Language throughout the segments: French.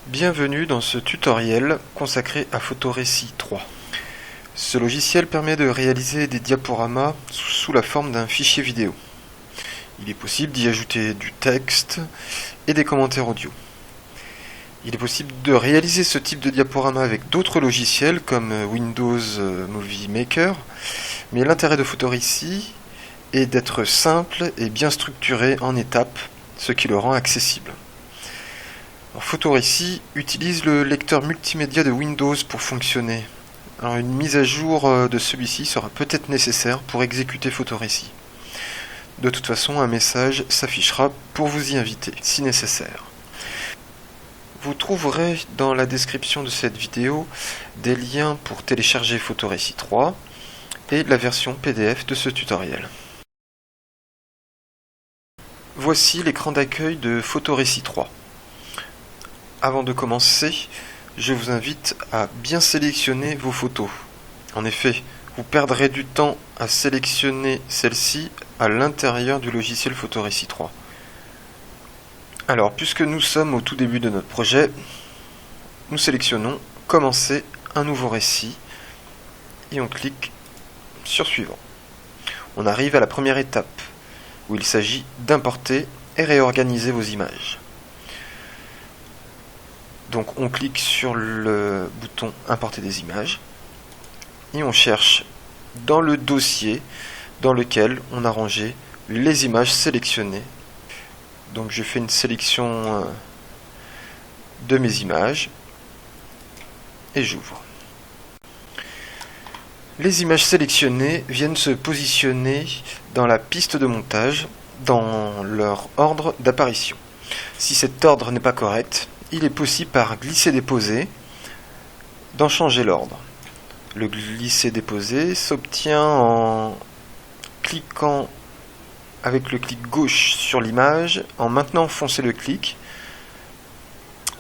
Bienvenue dans ce tutoriel consacré à Photorécit 3. Ce logiciel permet de réaliser des diaporamas sous la forme d'un fichier vidéo. Il est possible d'y ajouter du texte et des commentaires audio. Il est possible de réaliser ce type de diaporama avec d'autres logiciels comme Windows Movie Maker, mais l'intérêt de Photorécit est d'être simple et bien structuré en étapes, ce qui le rend accessible. Photorécit utilise le lecteur multimédia de Windows pour fonctionner. Alors une mise à jour de celui-ci sera peut-être nécessaire pour exécuter Photorécit. De toute façon, un message s'affichera pour vous y inviter, si nécessaire. Vous trouverez dans la description de cette vidéo des liens pour télécharger Photorécit 3 et la version PDF de ce tutoriel. Voici l'écran d'accueil de Photorécit 3. Avant de commencer, je vous invite à bien sélectionner vos photos. En effet, vous perdrez du temps à sélectionner celles-ci à l'intérieur du logiciel Photorécit 3. Alors, puisque nous sommes au tout début de notre projet, nous sélectionnons « Commencer un nouveau récit » et on clique sur « Suivant ». On arrive à la première étape, où il s'agit d'importer et réorganiser vos images. Donc on clique sur le bouton Importer des images et on cherche dans le dossier dans lequel on a rangé les images sélectionnées. Donc je fais une sélection de mes images et j'ouvre. Les images sélectionnées viennent se positionner dans la piste de montage dans leur ordre d'apparition. Si cet ordre n'est pas correct, il est possible par glisser-déposer d'en changer l'ordre. Le glisser-déposer s'obtient en cliquant avec le clic gauche sur l'image, en maintenant enfoncé le clic,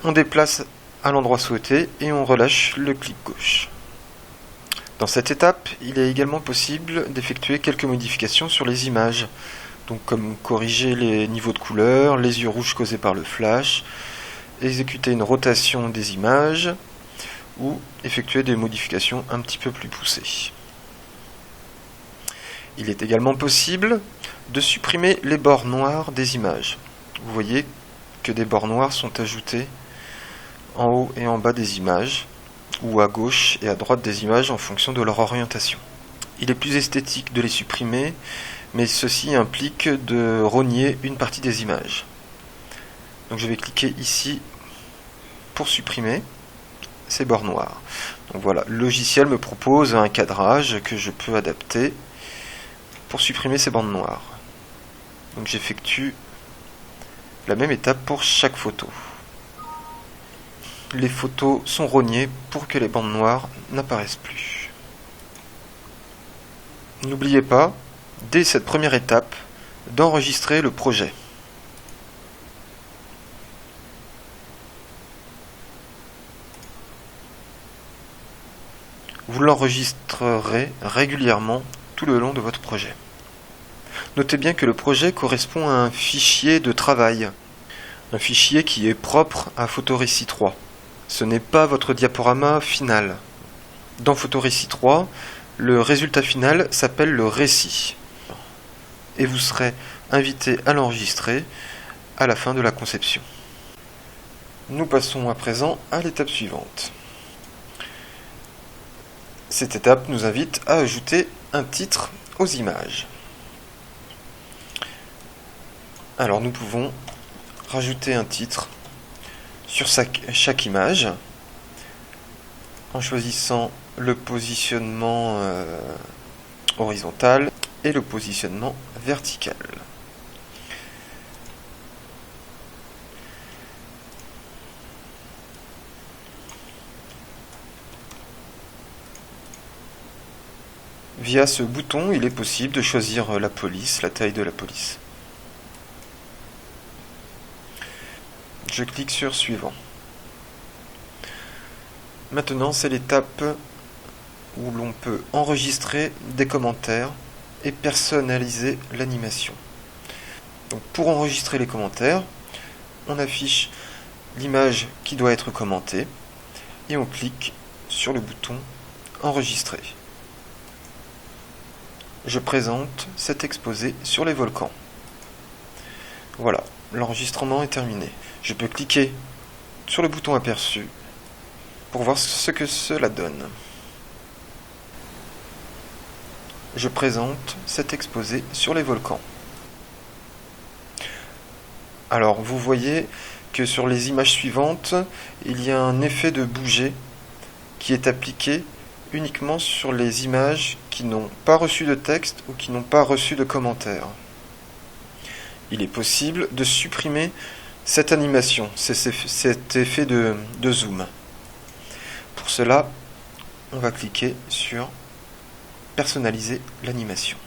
on déplace à l'endroit souhaité et on relâche le clic gauche. Dans cette étape, il est également possible d'effectuer quelques modifications sur les images, donc comme corriger les niveaux de couleur, les yeux rouges causés par le flash, exécuter une rotation des images ou effectuer des modifications un petit peu plus poussées. Il est également possible de supprimer les bords noirs des images. Vous voyez que des bords noirs sont ajoutés en haut et en bas des images, ou à gauche et à droite des images en fonction de leur orientation. Il est plus esthétique de les supprimer, mais ceci implique de rogner une partie des images. Donc je vais cliquer ici pour supprimer ces bords noirs. Donc voilà, le logiciel me propose un cadrage que je peux adapter pour supprimer ces bandes noires. Donc j'effectue la même étape pour chaque photo. Les photos sont rognées pour que les bandes noires n'apparaissent plus. N'oubliez pas, dès cette première étape, d'enregistrer le projet. Vous l'enregistrerez régulièrement tout le long de votre projet. Notez bien que le projet correspond à un fichier de travail, un fichier qui est propre à Photorécit 3. Ce n'est pas votre diaporama final. Dans Photorécit 3, le résultat final s'appelle le récit. Et vous serez invité à l'enregistrer à la fin de la conception. Nous passons à présent à l'étape suivante. Cette étape nous invite à ajouter un titre aux images. Alors nous pouvons rajouter un titre sur chaque image en choisissant le positionnement horizontal et le positionnement vertical. Via ce bouton, il est possible de choisir la police, la taille de la police. Je clique sur Suivant. Maintenant, c'est l'étape où l'on peut enregistrer des commentaires et personnaliser l'animation. Donc, pour enregistrer les commentaires, on affiche l'image qui doit être commentée et on clique sur le bouton Enregistrer. Je présente cet exposé sur les volcans. Voilà, l'enregistrement est terminé. Je peux cliquer sur le bouton aperçu pour voir ce que cela donne. Je présente cet exposé sur les volcans. Alors, vous voyez que sur les images suivantes, il y a un effet de bouger qui est appliqué uniquement sur les images qui n'ont pas reçu de texte ou qui n'ont pas reçu de commentaires. Il est possible de supprimer cette animation, cet effet de zoom. Pour cela, on va cliquer sur personnaliser l'animation.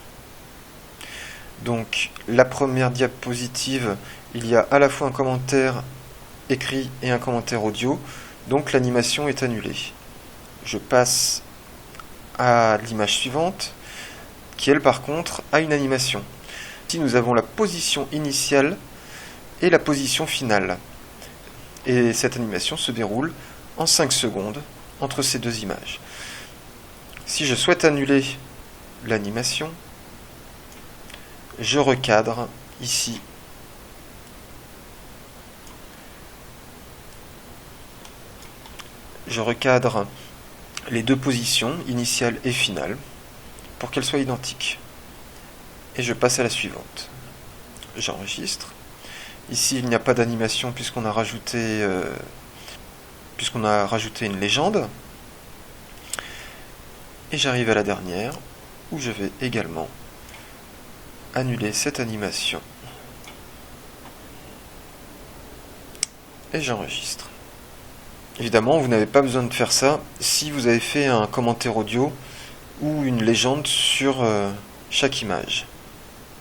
Donc, la première diapositive, il y a à la fois un commentaire écrit et un commentaire audio, donc l'animation est annulée. Je passe à l'image suivante, qui elle par contre a une animation. Ici nous avons la position initiale et la position finale. Et cette animation se déroule en 5 secondes entre ces deux images. Si je souhaite annuler l'animation, je recadre ici les deux positions, initiale et finale, pour qu'elles soient identiques. Et je passe à la suivante. J'enregistre. Ici, il n'y a pas d'animation puisqu'on a rajouté une légende. Et j'arrive à la dernière, où je vais également annuler cette animation. Et j'enregistre. Évidemment, vous n'avez pas besoin de faire ça si vous avez fait un commentaire audio ou une légende sur chaque image.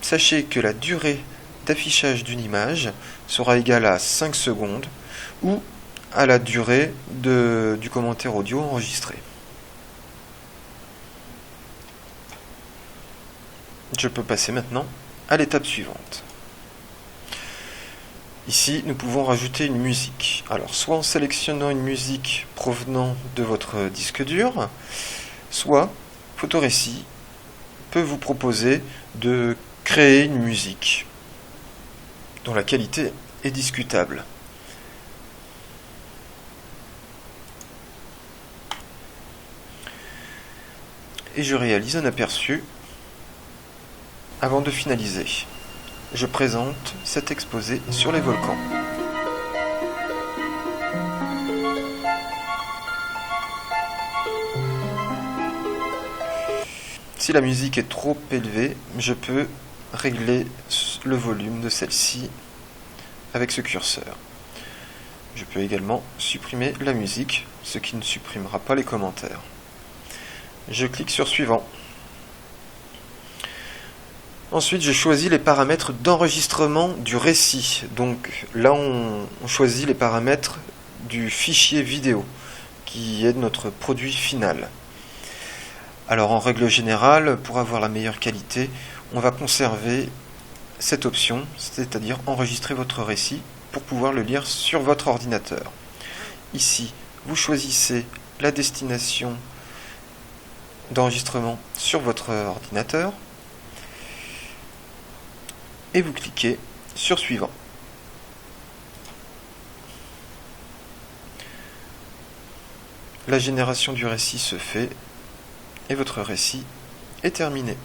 Sachez que la durée d'affichage d'une image sera égale à 5 secondes ou à la durée du commentaire audio enregistré. Je peux passer maintenant à l'étape suivante. Ici, nous pouvons rajouter une musique. Alors, soit en sélectionnant une musique provenant de votre disque dur, soit Photorécit peut vous proposer de créer une musique dont la qualité est discutable. Et je réalise un aperçu avant de finaliser. Je présente cet exposé sur les volcans. Si la musique est trop élevée, je peux régler le volume de celle-ci avec ce curseur. Je peux également supprimer la musique, ce qui ne supprimera pas les commentaires. Je clique sur Suivant. Ensuite, je choisis les paramètres d'enregistrement du récit. Donc là, on choisit les paramètres du fichier vidéo, qui est notre produit final. Alors en règle générale, pour avoir la meilleure qualité, on va conserver cette option, c'est-à-dire enregistrer votre récit pour pouvoir le lire sur votre ordinateur. Ici, vous choisissez la destination d'enregistrement sur votre ordinateur et vous cliquez sur Suivant. La génération du récit se fait et votre récit est terminé.